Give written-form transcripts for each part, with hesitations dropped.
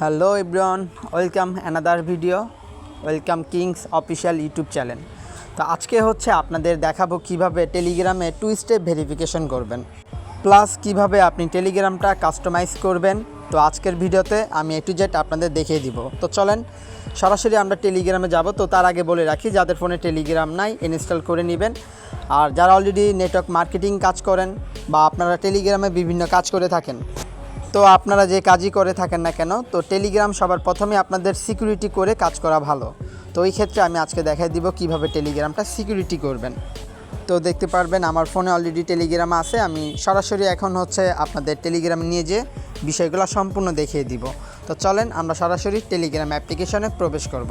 Hello everyone, welcome another video. Welcome Kings official YouTube channel. তো আজকে হচ্ছে আপনাদের দেখাবো কিভাবে টেলিগ্রামে 2 স্টেপ ভেরিফিকেশন করবেন, প্লাস কিভাবে আপনি টেলিগ্রামটা কাস্টমাইজ করবেন। তো আজকের ভিডিওতে আমি A to Z আপনাদের দেখিয়ে দিব। তো চলেন সরাসরি আমরা টেলিগ্রামে যাব। তো তার আগে বলে রাখি, যাদের ফোনে টেলিগ্রাম নাই ইনস্টল করে নেবেন। আর যারা অলরেডি নেটওয়ার্ক মার্কেটিং কাজ করেন বা আপনারা টেলিগ্রামে বিভিন্ন কাজ করে থাকেন, তো আপনারা যে কাজই করে থাকেন না কেন, তো টেলিগ্রাম সবার প্রথমে আপনাদের সিকিউরিটি করে কাজ করা ভালো। তো এই ক্ষেত্রে আমি আজকে দেখাই দিব কিভাবে টেলিগ্রামটা সিকিউরিটি করবেন। তো দেখতে পারবেন আমার ফোনে অলরেডি টেলিগ্রাম আছে। আমি সরাসরি এখন হচ্ছে আপনাদের টেলিগ্রাম নিয়ে যে বিষয়গুলো সম্পূর্ণ দেখিয়ে দিব। তো চলেন আমরা সরাসরি টেলিগ্রাম অ্যাপ্লিকেশনে প্রবেশ করব।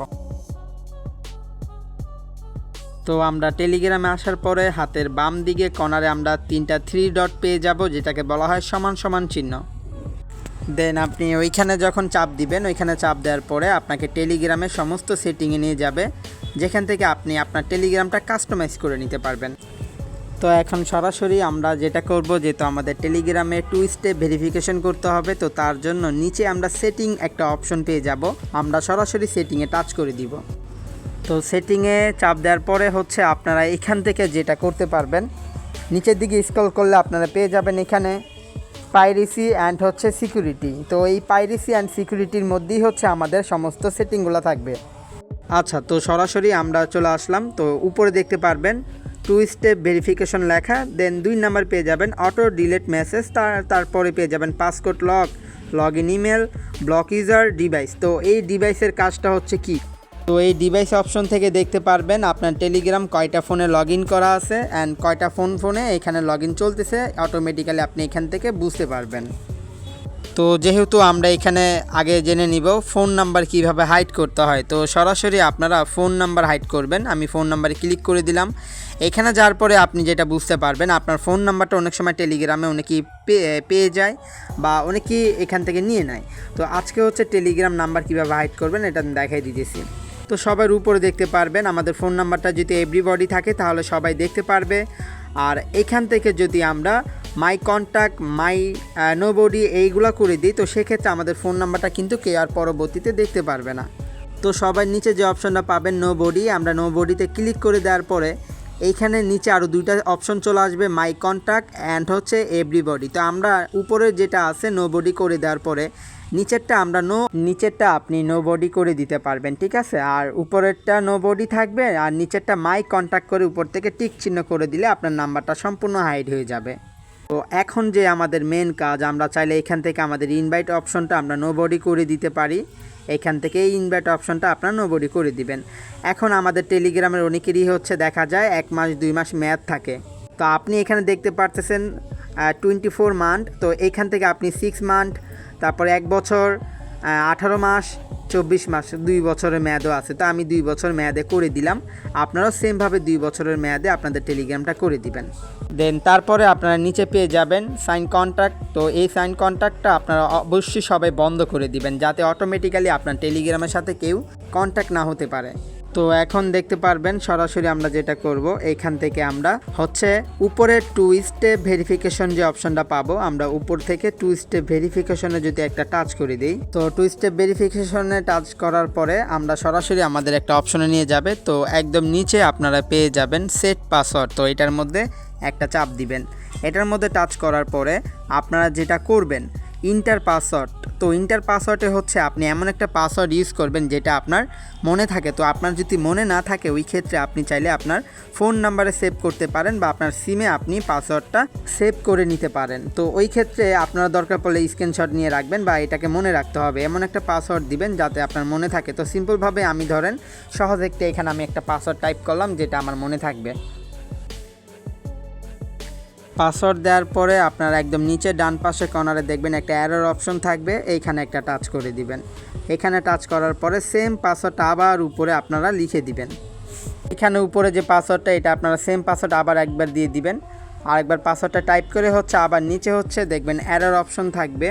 তো আমরা টেলিগ্রামে আসার পরে হাতের বাম দিকে কর্নারে আমরা 3টা 3 ডট পেয়ে যাব, যেটাকে বলা হয় সমান সমান চিহ্ন। দেন আপনি ওইখানে যখন চাপ দিবেন, ওইখানে চাপ দেওয়ার পরে আপনাকে টেলিগ্রামের সমস্ত সেটিংয়ে নিয়ে যাবে, যেখান থেকে আপনি আপনার টেলিগ্রামটা কাস্টমাইজ করে নিতে পারবেন। তো এখন সরাসরি আমরা যেটা করব, যেহেতু আমাদের টেলিগ্রামে 2 স্টেপ ভেরিফিকেশন করতে হবে, তো তার জন্য নিচে আমরা সেটিং একটা অপশন পেয়ে যাব। আমরা সরাসরি সেটিংয়ে টাচ করে দিব। তো সেটিংয়ে চাপ দেওয়ার পরে হচ্ছে আপনারা এখান থেকে যেটা করতে পারবেন, নিচের দিকে স্ক্রল করলে আপনারা পেয়ে যাবেন এখানে পাইরেসি অ্যান্ড হচ্ছে সিকিউরিটি। তো এই পাইরেসি অ্যান্ড সিকিউরিটির মধ্যেই হচ্ছে আমাদের সমস্ত সেটিংগুলো থাকবে। আচ্ছা, তো সরাসরি আমরা চলে আসলাম। তো উপরে দেখতে পারবেন 2 স্টেপ ভেরিফিকেশন লেখা, দেন 2 নাম্বার পেয়ে যাবেন অটো ডিলেট মেসেজ, তারপরে পেয়ে যাবেন passcode lock, log in email, block user, device. তো এই ডিভাইসের কাজটা হচ্ছে কি, তো এই ডিভাইস অপশন থেকে দেখতে পারবেন আপনার টেলিগ্রাম কয়টা ফোনে লগ ইন করা আছে অ্যান্ড কয়টা ফোনে এখানে লগ ইন চলতেছে, অটোমেটিক্যালি আপনি এখান থেকে বুঝতে পারবেন। তো যেহেতু আমরা এখানে আগে জেনে নিব ফোন নাম্বার কিভাবে হাইড করতে হয়, তো সরাসরি আপনারা ফোন নাম্বার হাইড করবেন। আমি ফোন নাম্বারে ক্লিক করে দিলাম। এখানে যাওয়ার পরে আপনি যেটা বুঝতে পারবেন, আপনার ফোন নাম্বারটা অনেক সময় টেলিগ্রামে অনেকেই পেয়ে যায় বা অনেকেই এখান থেকে নিয়ে নেয়। তো আজকে হচ্ছে টেলিগ্রাম নাম্বার কিভাবে হাইড করবেন এটা আমি দেখাই দিতেছি। তো সবার উপরে দেখতে পারবেন আমাদের ফোন নাম্বারটা যদি এভরিবডি থাকে তাহলে সবাই দেখতে পারবে। আর এখান থেকে যদি আমরা মাই কন্ট্যাক্ট, মাই নোবডি এইগুলো করে দিই, তো সেক্ষেত্রে আমাদের ফোন নাম্বারটা কিন্তু কেউ আর পরবর্তীতে দেখতে পারবে না। তো সবার নিচে যে অপশনটা পাবেন নোবডি, আমরা নোবডিতে ক্লিক করে দেওয়ার পরে এইখানে নিচে আরও 2টা অপশন চলে আসবে, মাই কন্ট্যাক্ট অ্যান্ড হচ্ছে এভরিবডি। তো আমরা উপরে যেটা আছে নোবডি করে দেওয়ার পরে নিচেরটা আপনি নোবডি করে দিতে পারবেন, ঠিক আছে। আর উপরেরটা নোবডি থাকবে আর নিচেরটা মাই কন্ট্যাক্ট করে উপর থেকে টিক চিহ্ন করে দিলে আপনার নাম্বারটা সম্পূর্ণ হাইড হয়ে যাবে। তো এখন যে আমাদের মেন কাজ, আমরা চাইলে এখান থেকে আমাদের ইনভাইট অপশনটা আমরা নোবডি করে দিতে পারি। এখান থেকে এই ইনভাইট অপশনটা আপনার নোবডি করে দিবেন। এখন আমাদের টেলিগ্রামের অনেকেরই হচ্ছে দেখা যায় 1 মাস 2 মাস মেয়াদ থাকে। তো আপনি এখানে দেখতে পারতেছেন 24 মান্থ। তো এখান থেকে আপনি 6 মান্থ, তারপরে 1 বছর, 18 মাস, 24 মাস, 2 বছরের মেয়াদও আছে। তো আমি 2 বছর মেয়াদে করে দিলাম। আপনারাও সেমভাবে 2 বছরের মেয়াদে আপনাদের টেলিগ্রামটা করে দিবেন। দেন তারপরে আপনারা নিচে পেয়ে যাবেন সাইন কন্ট্যাক্ট। তো এই সাইন কন্ট্যাক্টটা আপনারা অবশ্যই সবাই বন্ধ করে দিবেন, যাতে অটোমেটিক্যালি আপনার টেলিগ্রামের সাথে কেউ কন্ট্যাক্ট না হতে পারে। তো এখন দেখতে পারবেন সরাসরি আমরা যেটা করব, এইখান থেকে আমরা হচ্ছে উপরে 2 স্টেপ ভেরিফিকেশন যে অপশনটা পাবো, আমরা উপর থেকে 2 স্টেপ ভেরিফিকেশনে যদি একটা টাচ করে দিই, তো 2 স্টেপ ভেরিফিকেশনে টাচ করার পরে আমরা সরাসরি আমাদের একটা অপশনে নিয়ে যাবে। তো একদম নিচে আপনারা পেয়ে যাবেন সেট পাসওয়ার্ড। তো এটার মধ্যে একটা চাপ দিবেন। এটার মধ্যে টাচ করার পরে আপনারা যেটা করবেন ইন্টার পাসওয়ার্ড। তো ইন্টার পাসওয়ার্ডে হচ্ছে আপনি এমন একটা পাসওয়ার্ড ইউজ করবেন যেটা আপনার মনে থাকে। তো আপনার যদি মনে না থাকে, ওই ক্ষেত্রে আপনি চাইলে আপনার ফোন নাম্বারে সেভ করতে পারেন বা আপনার সিমে আপনি পাসওয়ার্ডটা সেভ করে নিতে পারেন। তো ওই ক্ষেত্রে আপনারা দরকার পড়লে স্ক্রিনশট নিয়ে রাখবেন বা এটাকে মনে রাখতে হবে, এমন একটা পাসওয়ার্ড দিবেন যাতে আপনার মনে থাকে। তো সিম্পলভাবে আমি ধরেন সহজ এখানে আমি একটা পাসওয়ার্ড টাইপ করলাম যেটা আমার মনে থাকবে। পাসওয়ার্ড দেওয়ার পরে আপনারা একদম নিচে ডান পাশে কর্নারে দেখবেন একটা অ্যারোর অপশন থাকবে, এইখানে একটা টাচ করে দিবেন। এখানে টাচ করার পরে সেম পাসওয়ার্ডটা আবার উপরে আপনারা লিখে দিবেন। এখানে উপরে যে পাসওয়ার্ডটা, এটা আপনারা সেম পাসওয়ার্ড আবার একবার দিয়ে দিবেন। আরেকবার পাসওয়ার্ডটা টাইপ করে হচ্ছে আবার নিচে হচ্ছে দেখবেন অ্যারোর অপশন থাকবে,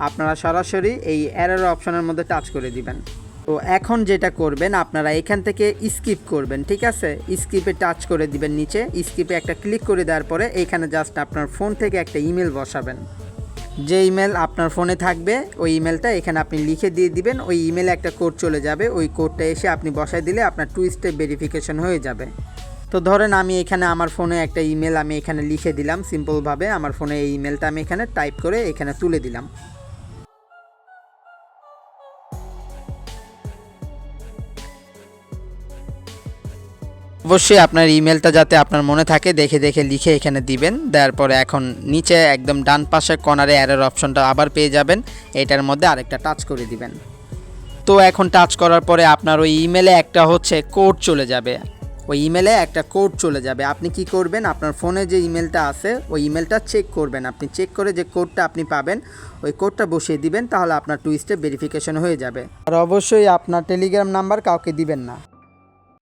আপনারা সরাসরি এই অ্যারোর অপশনের মধ্যে টাচ করে দিবেন। তো এখন যেটা করবেন আপনারা এখান থেকে স্কিপ করবেন, ঠিক আছে। স্কিপে টাচ করে দিবেন, নিচে স্কিপে একটা ক্লিক করে দেওয়ার পরে এখানে জাস্ট আপনার ফোন থেকে একটা ইমেল বসাবেন। যে ইমেল আপনার ফোনে থাকবে ওই ইমেলটা এখানে আপনি লিখে দিয়ে দিবেন। ওই ইমেলে একটা কোড চলে যাবে, ওই কোডটা এসে আপনি বসায় দিলে আপনার 2 স্টেপ ভেরিফিকেশন হয়ে যাবে। তো ধরেন আমি এখানে আমার ফোনে একটা ইমেল আমি এখানে লিখে দিলাম সিম্পলভাবে, আমার ফোনে এই ইমেলটা আমি এখানে টাইপ করে এখানে তুলে দিলাম। অবশ্যই আপনার ইমেলটা যাতে আপনার মনে থাকে দেখে দেখে লিখে এখানে দিবেন। দেওয়ার পরে এখন নিচে একদম ডান পাশের কর্নারে অ্যারোর অপশনটা আবার পেয়ে যাবেন, এটার মধ্যে আরেকটা টাচ করে দিবেন। তো এখন টাচ করার পরে আপনার ওই ইমেলে একটা হচ্ছে কোড চলে যাবে, ওই ইমেলে একটা কোড চলে যাবে। আপনি কি করবেন, আপনার ফোনে যে ইমেলটা আছে ওই ইমেলটা চেক করবেন। আপনি চেক করে যে কোডটা আপনি পাবেন ওই কোডটা বসিয়ে দিবেন, তাহলে আপনার 2 স্টেপ ভেরিফিকেশন হয়ে যাবে। আর অবশ্যই আপনার টেলিগ্রাম নাম্বার কাউকে দিবেন না।